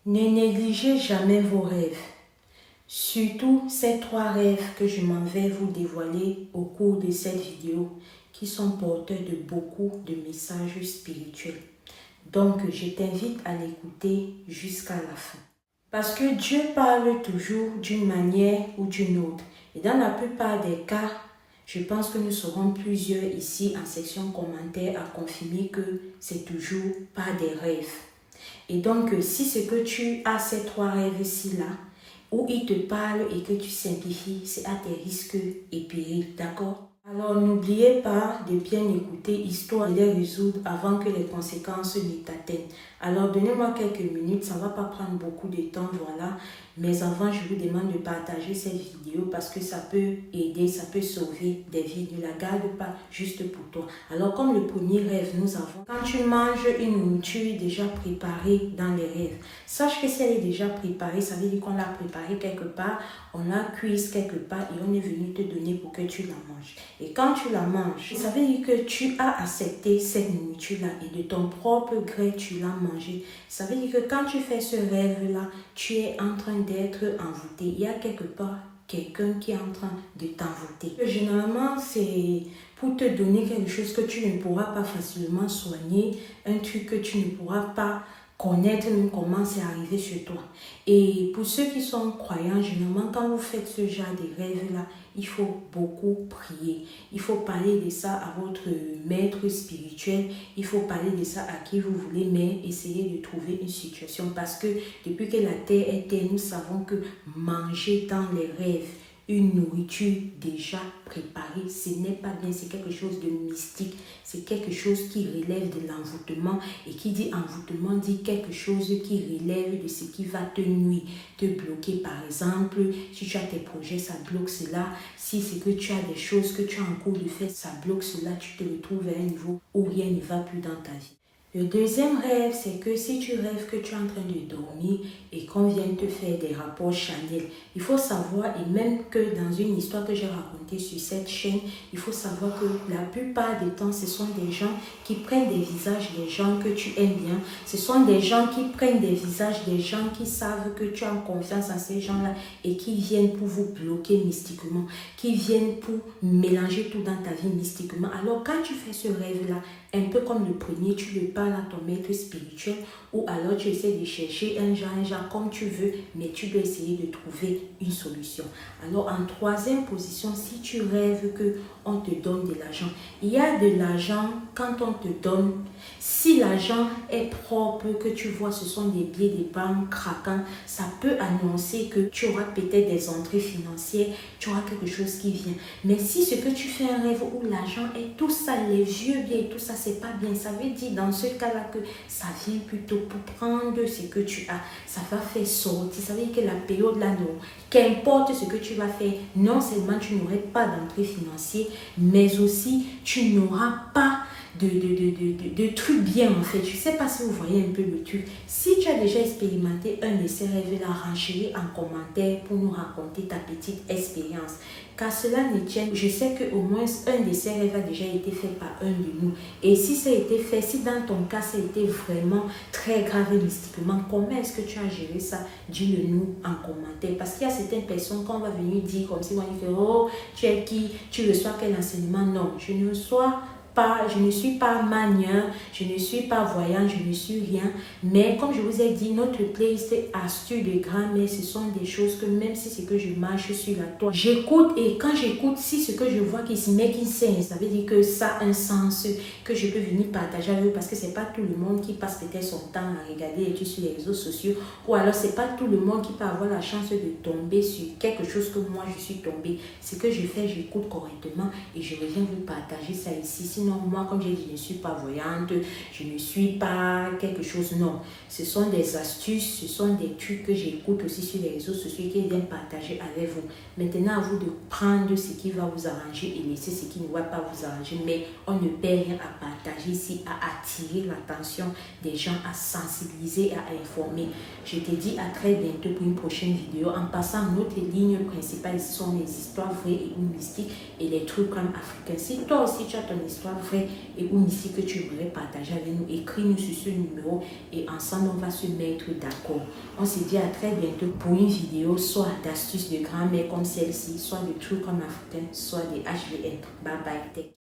Ne négligez jamais vos rêves. Surtout ces 3 rêves que je m'en vais vous dévoiler au cours de cette vidéo qui sont porteurs de beaucoup de messages spirituels. Donc, je t'invite à l'écouter jusqu'à la fin. Parce que Dieu parle toujours d'une manière ou d'une autre. Et dans la plupart des cas, je pense que nous serons plusieurs ici en section commentaires à confirmer que c'est toujours pas des rêves. Et donc, si ce que tu as ces 3 rêves-ci là, où il te parle et que tu simplifies, c'est à tes risques et périls, d'accord? Alors, n'oubliez pas de bien écouter, histoire de les résoudre avant que les conséquences ne t'atteignent. Alors, donnez-moi quelques minutes, ça ne va pas prendre beaucoup de temps, voilà. Mais avant, je vous demande de partager cette vidéo parce que ça peut aider, ça peut sauver des vies. Ne la garde pas juste pour toi. Alors, comme le premier rêve, nous avons, quand tu manges une nourriture déjà préparée dans les rêves, sache que si elle est déjà préparée, ça veut dire qu'on l'a préparée quelque part, on l'a cuise quelque part et on est venu te donner pour que tu la manges. Et quand tu la manges, ça veut dire que tu as accepté cette nourriture-là et de ton propre gré, tu l'as mangée. Ça veut dire que quand tu fais ce rêve-là, tu es en train d'être envoûté. Il y a quelque part quelqu'un qui est en train de t'envoûter. Généralement, c'est pour te donner quelque chose que tu ne pourras pas facilement soigner, un truc que tu ne pourras pas connaître même comment c'est arrivé sur toi. Et pour ceux qui sont croyants, généralement, quand vous faites ce genre de rêve-là, il faut beaucoup prier. Il faut parler de ça à votre maître spirituel. Il faut parler de ça à qui vous voulez, mais essayez de trouver une situation. Parce que depuis que la terre est terre, nous savons que manger dans les rêves, une nourriture déjà préparée, ce n'est pas bien, c'est quelque chose de mystique, c'est quelque chose qui relève de l'envoûtement, et qui dit envoûtement dit quelque chose qui relève de ce qui va te nuire, te bloquer. Par exemple, si tu as tes projets, ça bloque cela. Si c'est que tu as des choses que tu as en cours de faire, ça bloque cela, tu te retrouves à un niveau où rien ne va plus dans ta vie. Le deuxième rêve, c'est que si tu rêves que tu es en train de dormir et qu'on vient te faire des rapports charnels, il faut savoir, et même que dans une histoire que j'ai racontée sur cette chaîne, il faut savoir que la plupart des temps, ce sont des gens qui prennent des visages des gens que tu aimes bien. Ce sont des gens qui prennent des visages des gens qui savent que tu as confiance en ces gens-là et qui viennent pour vous bloquer mystiquement, qui viennent pour mélanger tout dans ta vie mystiquement. Alors quand tu fais ce rêve-là, un peu comme le premier, tu le parles à ton maître spirituel, ou alors tu essaies de chercher un genre comme tu veux, mais tu dois essayer de trouver une solution. Alors en troisième position, si tu rêves qu'on te donne de l'argent, il y a de l'argent quand on te donne. Si l'argent est propre, que tu vois ce sont des billets de banque craquants, ça peut annoncer que tu auras peut-être des entrées financières, tu auras quelque chose qui vient. Mais si ce que tu fais un rêve où l'argent est tout ça, les vieux billets et tout ça, c'est pas bien. Ça veut dire dans ce cas-là que ça vient plutôt pour prendre ce que tu as. Ça va faire sortir. Ça veut dire que la période là, non. Qu'importe ce que tu vas faire, non seulement tu n'aurais pas d'entrée financière, mais aussi tu n'auras pas de trucs bien en fait. Je ne sais pas si vous voyez un peu le truc. Si tu as déjà expérimenté un de ces rêves-là, renchéris en commentaire pour nous raconter ta petite expérience. Car cela ne tienne, je sais qu'au moins un de ces rêves a déjà été fait par un de nous. Et si ça a été fait, si dans ton cas ça a été vraiment très grave mystiquement, comment est-ce que tu as géré ça? Dis-le nous en commentaire. Parce qu'il y a certaines personnes qu'on va venir dire comme si on dit que oh, tu es qui? Tu reçois quel enseignement? Non, je ne reçois pas, je ne suis pas manieur, je ne suis pas voyant, je ne suis rien. Mais comme je vous ai dit, notre playlist astuces de grand-mère, ce sont des choses que même si c'est que je marche sur la toile, j'écoute, et quand j'écoute, si ce que je vois qui se met, qui sense, ça veut dire que ça a un sens que je peux venir partager avec vous, parce que c'est pas tout le monde qui passe peut-être son temps à regarder les trucs sur les réseaux sociaux, ou alors c'est pas tout le monde qui peut avoir la chance de tomber sur quelque chose que moi je suis tombée. Ce que je fais, j'écoute correctement et je reviens vous partager ça ici. Sinon, moi, comme j'ai dit, je ne suis pas voyante, je ne suis pas quelque chose, non. Ce sont des astuces, ce sont des trucs que j'écoute aussi sur les réseaux sociaux et qui viennent partager avec vous. Maintenant, à vous de prendre ce qui va vous arranger et laisser ce qui ne va pas vous arranger. Mais on ne perd rien à partager ici, à attirer l'attention des gens, à sensibiliser, à informer. Je te dis à très bientôt pour une prochaine vidéo. En passant, notre ligne principale, ce sont les histoires vraies et mystiques et les trucs comme africains. Si toi aussi tu as ton histoire vous faire et ou ici que tu aimerais partager avec nous, écris-nous sur ce numéro et ensemble on va se mettre d'accord. On se dit à très bientôt pour une vidéo soit d'astuces de grand-mère comme celle-ci, soit de trucs comme africain, soit des HVM. Bye bye.